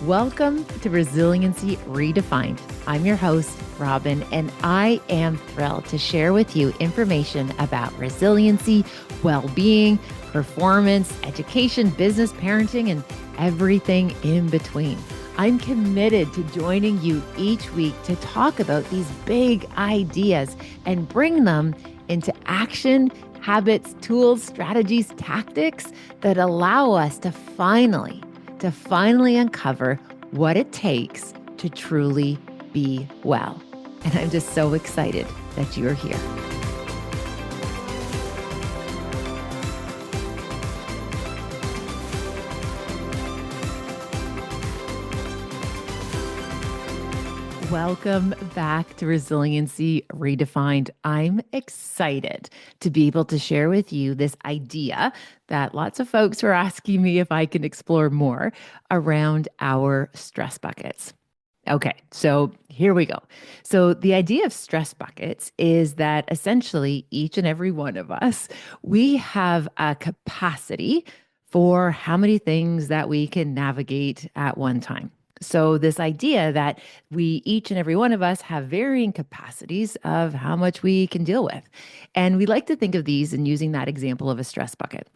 Welcome to Resiliency Redefined. I'm your host, Robyne, and I am thrilled to share with you information about resiliency, well-being, performance, education, business, parenting, and everything in between. I'm committed to joining you each week to talk about these big ideas and bring them into action, habits, tools, strategies, tactics that allow us to finally uncover what it takes to truly be well. And I'm just so excited that you're here. Welcome back to Resiliency Redefined. I'm excited to be able to share with you this idea that lots of folks are asking me if I can explore more around our stress buckets. Okay, so here we go. So the idea of stress buckets is that essentially each and every one of us, we have a capacity for how many things that we can navigate at one time. So this idea that we each and every one of us have varying capacities of how much we can deal with. And we like to think of these and using that example of a stress bucket.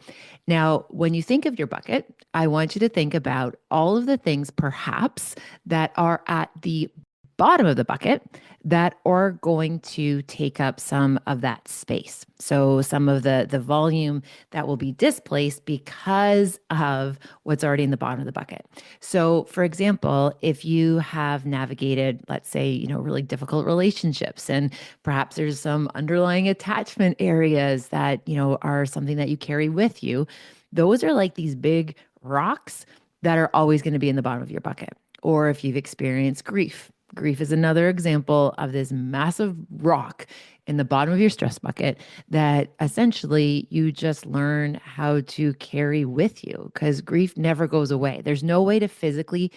Now, when you think of your bucket, I want you to think about all of the things perhaps that are at the bottom of the bucket that are going to take up some of that space. So some of the volume that will be displaced because of what's already in the bottom of the bucket. So for example, if you have navigated, let's say, really difficult relationships and perhaps there's some underlying attachment areas that, are something that you carry with you, those are like these big rocks that are always going to be in the bottom of your bucket. Or if you've experienced grief, grief is another example of this massive rock in the bottom of your stress bucket that essentially you just learn how to carry with you because grief never goes away. There's no way to physically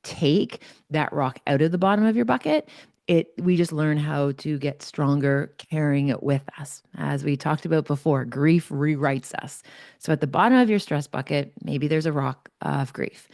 take that rock out of the bottom of your bucket. We just learn how to get stronger carrying it with us. As we talked about before, grief rewrites us. So at the bottom of your stress bucket, maybe there's a rock of grief.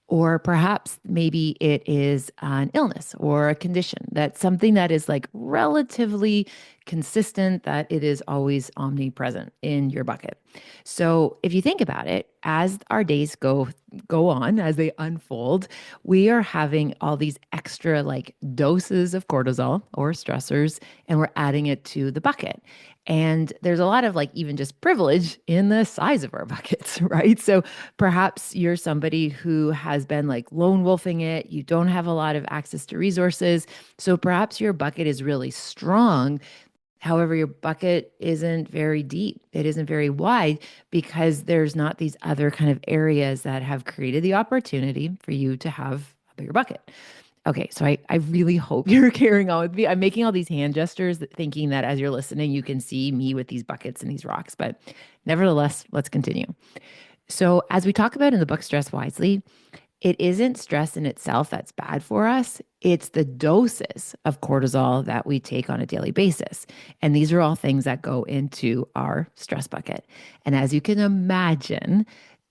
Or perhaps maybe it is an illness or a condition that's something that is like relatively consistent, that it is always omnipresent in your bucket. So if you think about it, as our days go on, as they unfold, we are having all these extra like doses of cortisol or stressors, and we're adding it to the bucket. And there's a lot of like even just privilege in the size of our buckets, right? So perhaps you're somebody who has been like lone wolfing it. You don't have a lot of access to resources. So perhaps your bucket is really strong. However, your bucket isn't very deep. It isn't very wide because there's not these other kind of areas that have created the opportunity for you to have a bigger bucket. Okay, so I really hope you're carrying on with me. I'm making all these hand gestures, thinking that as you're listening, you can see me with these buckets and these rocks. But nevertheless, let's continue. So, as we talk about in the book, Stress Wisely, it isn't stress in itself that's bad for us. It's the doses of cortisol that we take on a daily basis. And these are all things that go into our stress bucket. And as you can imagine,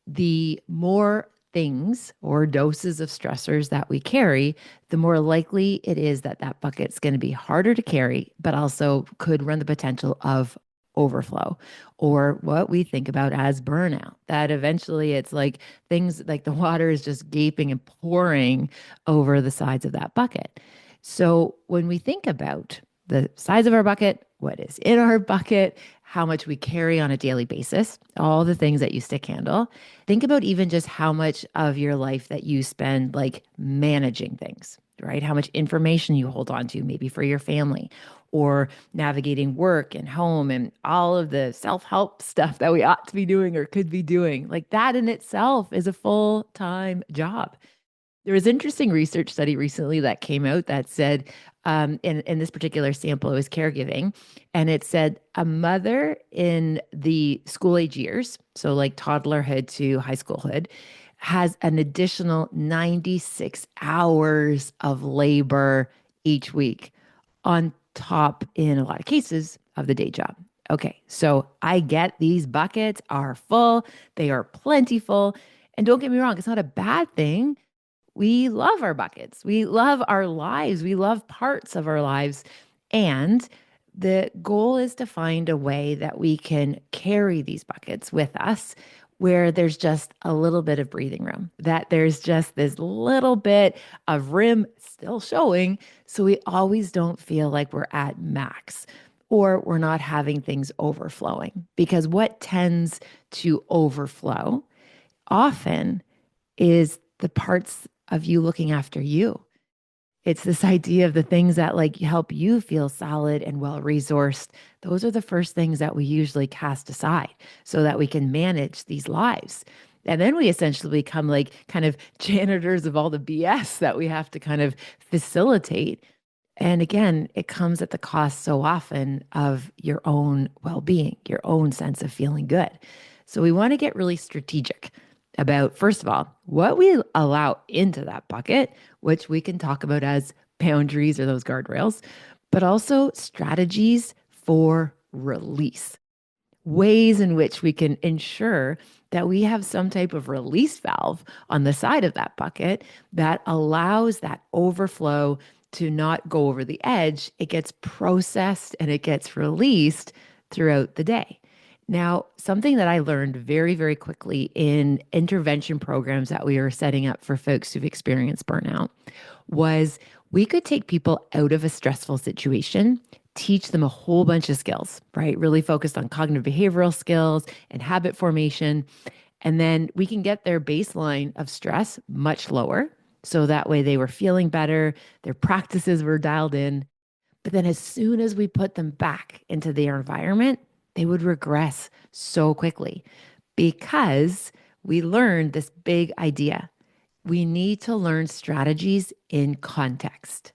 the more things or doses of stressors that we carry, the more likely it is that that bucket's going to be harder to carry, but also could run the potential of overflow or what we think about as burnout. That eventually it's like things like the water is just gaping and pouring over the sides of that bucket. So when we think about the size of our bucket, what is in our bucket, how much we carry on a daily basis, all the things that you stick handle. Think about even just how much of your life that you spend like managing things, right? How much information you hold on to, maybe for your family, or navigating work and home and all of the self-help stuff that we ought to be doing or could be doing. Like that in itself is a full-time job. There was interesting research study recently that came out that said, in this particular sample, it was caregiving, and it said a mother in the school age years, so like toddlerhood to high schoolhood, has an additional 96 hours of labor each week on top, in a lot of cases, of the day job. Okay, so I get these buckets are full, they are plentiful. And don't get me wrong, it's not a bad thing We love our buckets. We love our lives. We love parts of our lives. And the goal is to find a way that we can carry these buckets with us where there's just a little bit of breathing room, that there's just this little bit of rim still showing. So we always don't feel like we're at max or we're not having things overflowing. Because what tends to overflow often is the parts of you looking after you. It's this idea of the things that like help you feel solid and well resourced. Those are the first things that we usually cast aside so that we can manage these lives. And then we essentially become like kind of janitors of all the BS that we have to kind of facilitate. And again, it comes at the cost so often of your own well being, your own sense of feeling good. So we want to get really strategic about, first of all, what we allow into that bucket, which we can talk about as boundaries or those guardrails, but also strategies for release, ways in which we can ensure that we have some type of release valve on the side of that bucket that allows that overflow to not go over the edge. It gets processed and it gets released throughout the day. Now, something that I learned very, very quickly in intervention programs that we were setting up for folks who've experienced burnout was we could take people out of a stressful situation, teach them a whole bunch of skills, right? Really focused on cognitive behavioral skills and habit formation. And then we can get their baseline of stress much lower. So that way they were feeling better, their practices were dialed in. But then as soon as we put them back into their environment, they would regress so quickly because we learned this big idea. We need to learn strategies in context.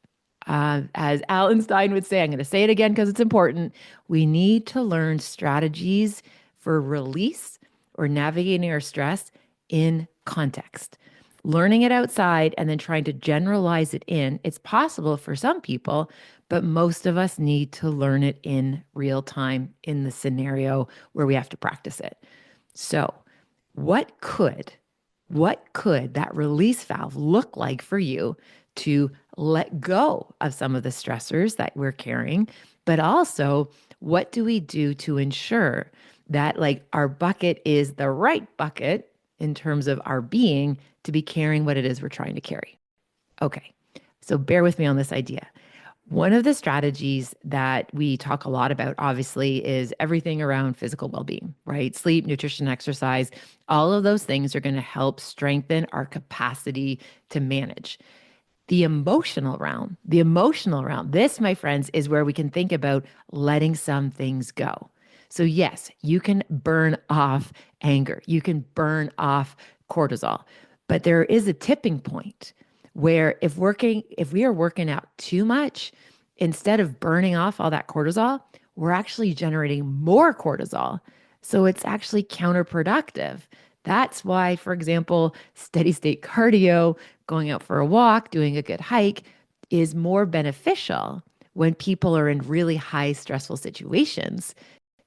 As Alan Stein would say, I'm going to say it again because it's important. We need to learn strategies for release or navigating our stress in context. Learning it outside and then trying to generalize it in, it's possible for some people, but most of us need to learn it in real time in the scenario where we have to practice it. So, what could what could that release valve look like for you to let go of some of the stressors that we're carrying? But also, what do we do to ensure that like our bucket is the right bucket in terms of our being to be carrying what it is we're trying to carry? Okay. So bear with me on this idea. One of the strategies that we talk a lot about, obviously, is everything around physical well being, right? Sleep, nutrition, exercise, all of those things are going to help strengthen our capacity to manage. The emotional realm, this, my friends, is where we can think about letting some things go. So, yes, you can burn off anger, you can burn off cortisol, but there is a tipping point where if we are working out too much, instead of burning off all that cortisol, we're actually generating more cortisol. So it's actually counterproductive. That's why, for example, steady state cardio, going out for a walk, doing a good hike is more beneficial when people are in really high stressful situations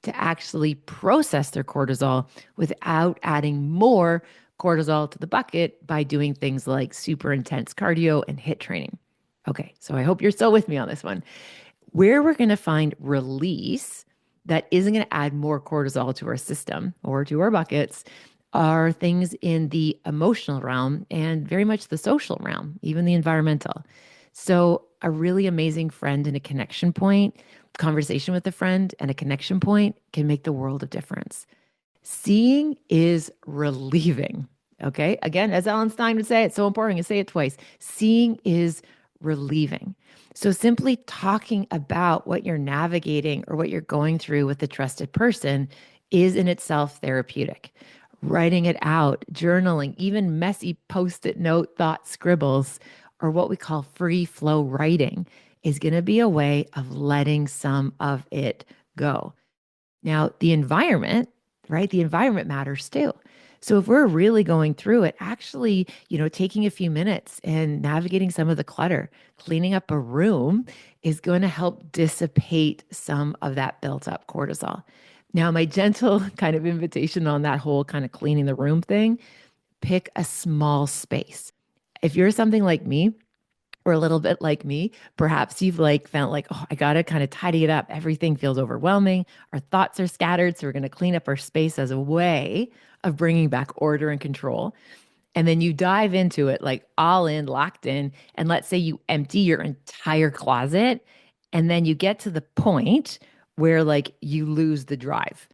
to actually process their cortisol without adding more cortisol to the bucket by doing things like super intense cardio and HIIT training. Okay, so I hope you're still with me on this one. Where we're going to find release that isn't going to add more cortisol to our system or to our buckets are things in the emotional realm and very much the social realm, even the environmental. So, a really amazing friend and a connection point, conversation with a friend and a connection point can make the world of difference. Seeing is relieving. Okay. Again, as Alan Stein would say, it's so important to say it twice. Seeing is relieving. So simply talking about what you're navigating or what you're going through with a trusted person is in itself therapeutic. Writing it out, journaling, even messy post-it note thought scribbles, or what we call free flow writing, is going to be a way of letting some of it go. Now, the environment, right? The environment matters too. So if we're really going through it, actually, taking a few minutes and navigating some of the clutter, cleaning up a room is going to help dissipate some of that built up cortisol. Now, my gentle kind of invitation on that whole kind of cleaning the room thing, pick a small space. If you're something like me, or a little bit like me, perhaps you've like felt like, oh, I got to kind of tidy it up. Everything feels overwhelming. Our thoughts are scattered. So we're going to clean up our space as a way of bringing back order and control. And then you dive into it like all in, locked in. And let's say you empty your entire closet. And then you get to the point where like you lose the drive,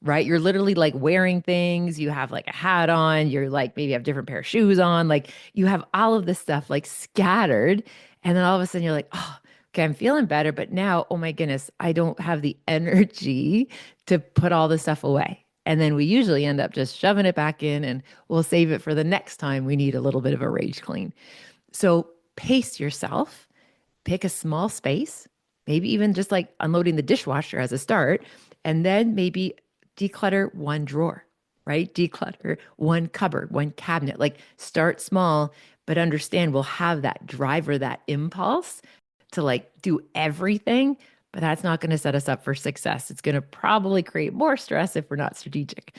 right? You're literally like wearing things. You have like a hat on. You're like maybe have different pair of shoes on. Like you have all of this stuff like scattered. And then all of a sudden you're like, oh, okay, I'm feeling better. But now, oh my goodness, I don't have the energy to put all this stuff away. And then we usually end up just shoving it back in and we'll save it for the next time we need a little bit of a rage clean. So pace yourself, pick a small space, maybe even just like unloading the dishwasher as a start, and then maybe declutter one drawer, right? Declutter one cupboard, one cabinet. Like start small, but understand we'll have that drive or that impulse to like do everything, but that's not going to set us up for success. It's going to probably create more stress if we're not strategic.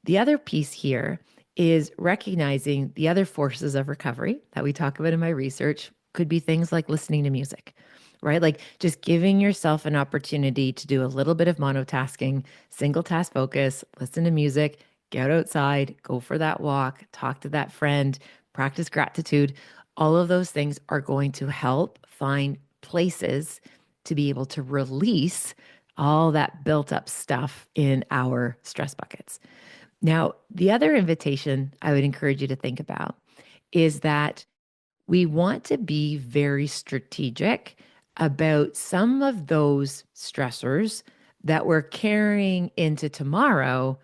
The other piece here is recognizing the other forces of recovery that we talk about in my research could be things like listening to music, right? Like just giving yourself an opportunity to do a little bit of monotasking, single task focus, listen to music, get outside, go for that walk, talk to that friend, practice gratitude. All of those things are going to help find places to be able to release all that built up stuff in our stress buckets. Now, the other invitation I would encourage you to think about is that we want to be very strategic about some of those stressors that we're carrying into tomorrow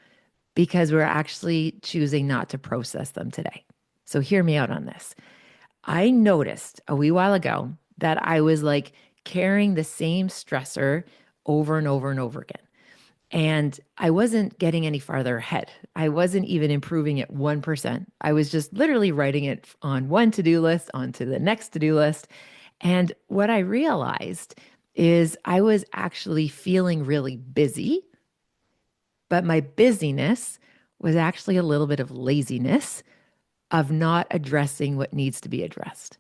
because we're actually choosing not to process them today. So, hear me out on this. I noticed a wee while ago that I was like carrying the same stressor over and over and over again. And I wasn't getting any farther ahead. I wasn't even improving it 1%. I was just literally writing it on one to do list, onto the next to do list. And what I realized is I was actually feeling really busy, but my busyness was actually a little bit of laziness of not addressing what needs to be addressed.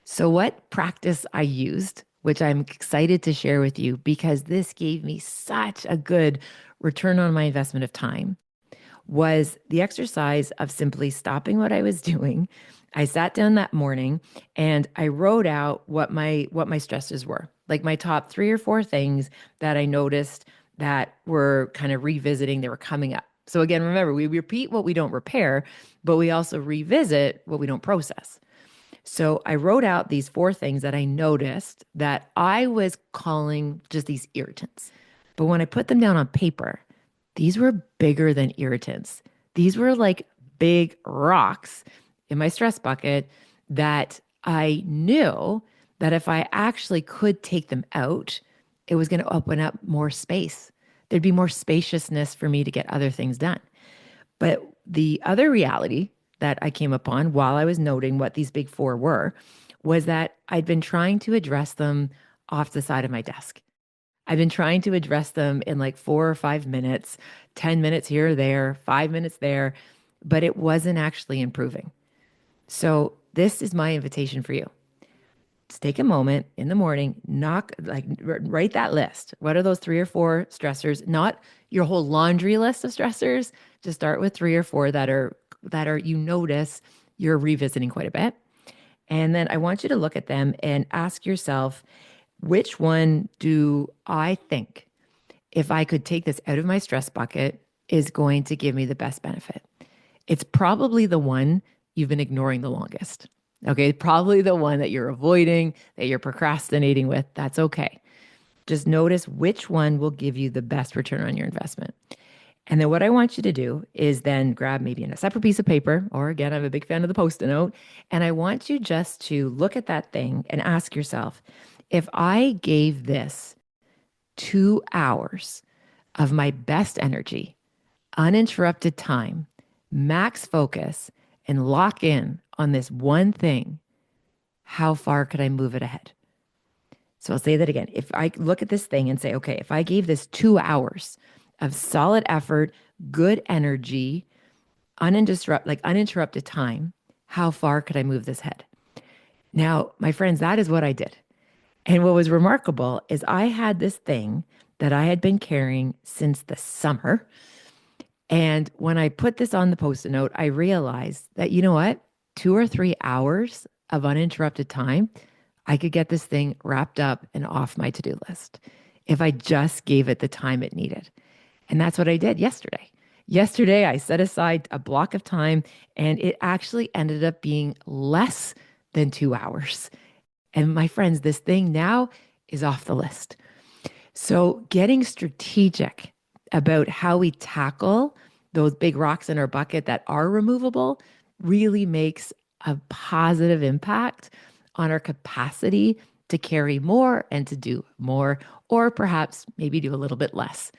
So, what practice I used, which I'm excited to share with you because this gave me such a good return on my investment of time, was the exercise of simply stopping what I was doing. I sat down that morning and I wrote out what my stresses were, like my top three or four things that I noticed that were kind of revisiting, they were coming up. So again, remember, we repeat what we don't repair, but we also revisit what we don't process. So I wrote out these four things that I noticed that I was calling just these irritants. But when I put them down on paper, these were bigger than irritants. These were like big rocks in my stress bucket that I knew that if I actually could take them out, it was going to open up more space. There'd be more spaciousness for me to get other things done. But the other reality that I came upon while I was noting what these big four were was that I'd been trying to address them off the side of my desk. I've been trying to address them in like 4 or 5 minutes, 10 minutes here or there, 5 minutes there, but it wasn't actually improving. So, this is my invitation for you. Just take a moment in the morning, write that list. What are those three or four stressors? Not your whole laundry list of stressors. Just start with three or four that are you notice you're revisiting quite a bit. And then I want you to look at them and ask yourself, which one do I think, if I could take this out of my stress bucket, is going to give me the best benefit? It's probably the one you've been ignoring the longest. Okay, probably the one that you're avoiding, that you're procrastinating with. That's okay. Just notice which one will give you the best return on your investment. And then what I want you to do is then grab maybe in a separate piece of paper, or again, I'm a big fan of the Post-it note, and I want you just to look at that thing and ask yourself, if I gave this 2 hours of my best energy, uninterrupted time, max focus, and lock in on this one thing, how far could I move it ahead? So I'll say that again. If I look at this thing and say, okay, if I gave this 2 hours of solid effort, good energy, uninterrupted time, how far could I move this head? Now, my friends, that is what I did. And what was remarkable is I had this thing that I had been carrying since the summer. And when I put this on the post-it note, I realized that, you know what? 2 or 3 hours of uninterrupted time, I could get this thing wrapped up and off my to-do list if I just gave it the time it needed. And that's what I did yesterday. Yesterday, I set aside a block of time and it actually ended up being less than 2 hours. And my friends, this thing now is off the list. So, getting strategic about how we tackle those big rocks in our bucket that are removable really makes a positive impact on our capacity to carry more and to do more, or perhaps maybe do a little bit less.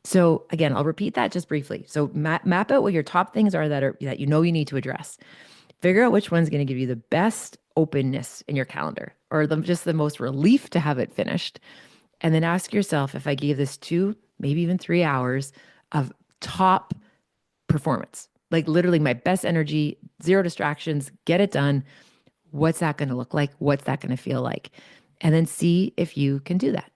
So again, I'll repeat that just briefly. So map out what your top things are that you know you need to address. Figure out which one's going to give you the best openness in your calendar or just the most relief to have it finished. And then ask yourself, if I gave this 2, maybe even 3 hours of top performance, like literally my best energy, zero distractions, get it done. What's that going to look like? What's that going to feel like? And then see if you can do that.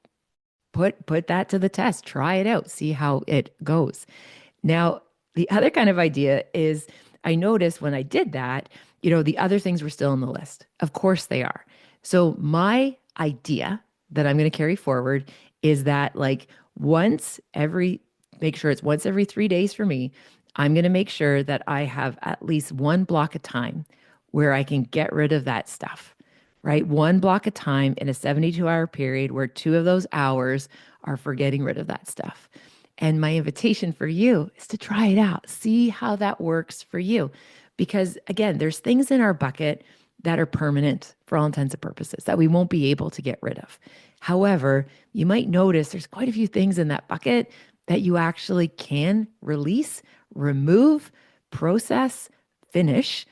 Put that to the test. Try it out. See how it goes. Now, the other kind of idea is I noticed when I did that, the other things were still on the list. Of course they are. So my idea that I'm going to carry forward is that make sure it's once every 3 days for me. I'm going to make sure that I have at least one block of time where I can get rid of that stuff, right? One block of time in a 72-hour period where 2 of those hours are for getting rid of that stuff. And my invitation for you is to try it out. See how that works for you. Because again, there's things in our bucket that are permanent for all intents and purposes that we won't be able to get rid of. However, you might notice there's quite a few things in that bucket that you actually can release, remove, process, finish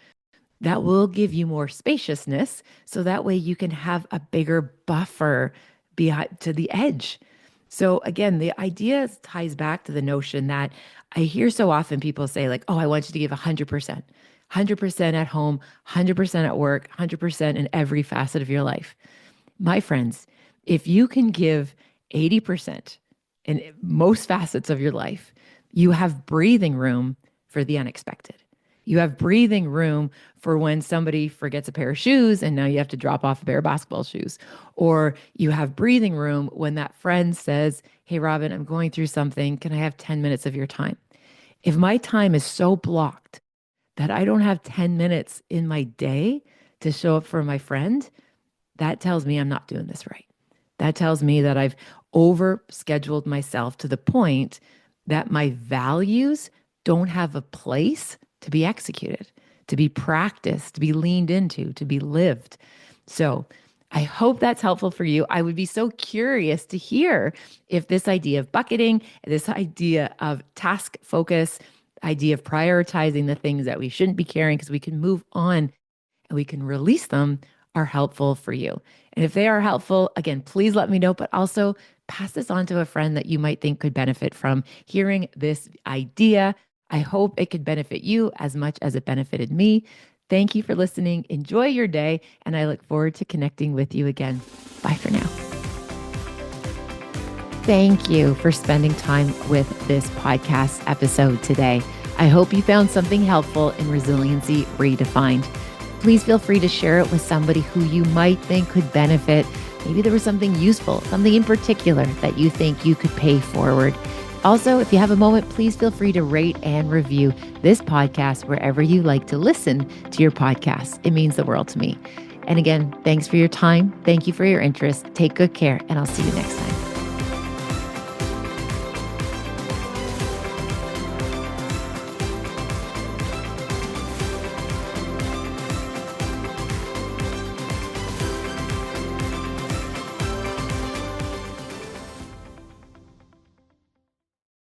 that will give you more spaciousness. So that way you can have a bigger buffer behind to the edge. So again, the idea ties back to the notion that I hear so often people say like, oh, I want you to give 100%, 100% at home, 100% at work, 100% in every facet of your life. My friends, if you can give 80% in most facets of your life, you have breathing room for the unexpected. You have breathing room for when somebody forgets a pair of shoes and now you have to drop off a pair of basketball shoes. Or you have breathing room when that friend says, hey, Robyne, I'm going through something. Can I have 10 minutes of your time? If my time is so blocked that I don't have 10 minutes in my day to show up for my friend, that tells me I'm not doing this right. That tells me that I've overscheduled myself to the point that my values don't have a place to be executed, to be practiced, to be leaned into, to be lived. So I hope that's helpful for you. I would be so curious to hear if this idea of bucketing, this idea of task focus, idea of prioritizing the things that we shouldn't be carrying because we can move on and we can release them are helpful for you. And if they are helpful, again, please let me know, but also pass this on to a friend that you might think could benefit from hearing this idea. I hope it could benefit you as much as it benefited me. Thank you for listening. Enjoy your day, and I look forward to connecting with you again. Bye for now. Thank you for spending time with this podcast episode today. I hope you found something helpful in Resiliency Redefined. Please feel free to share it with somebody who you might think could benefit. Maybe there was something useful, something in particular that you think you could pay forward. Also, if you have a moment, please feel free to rate and review this podcast wherever you like to listen to your podcast. It means the world to me. And again, thanks for your time. Thank you for your interest. Take good care, and I'll see you next time.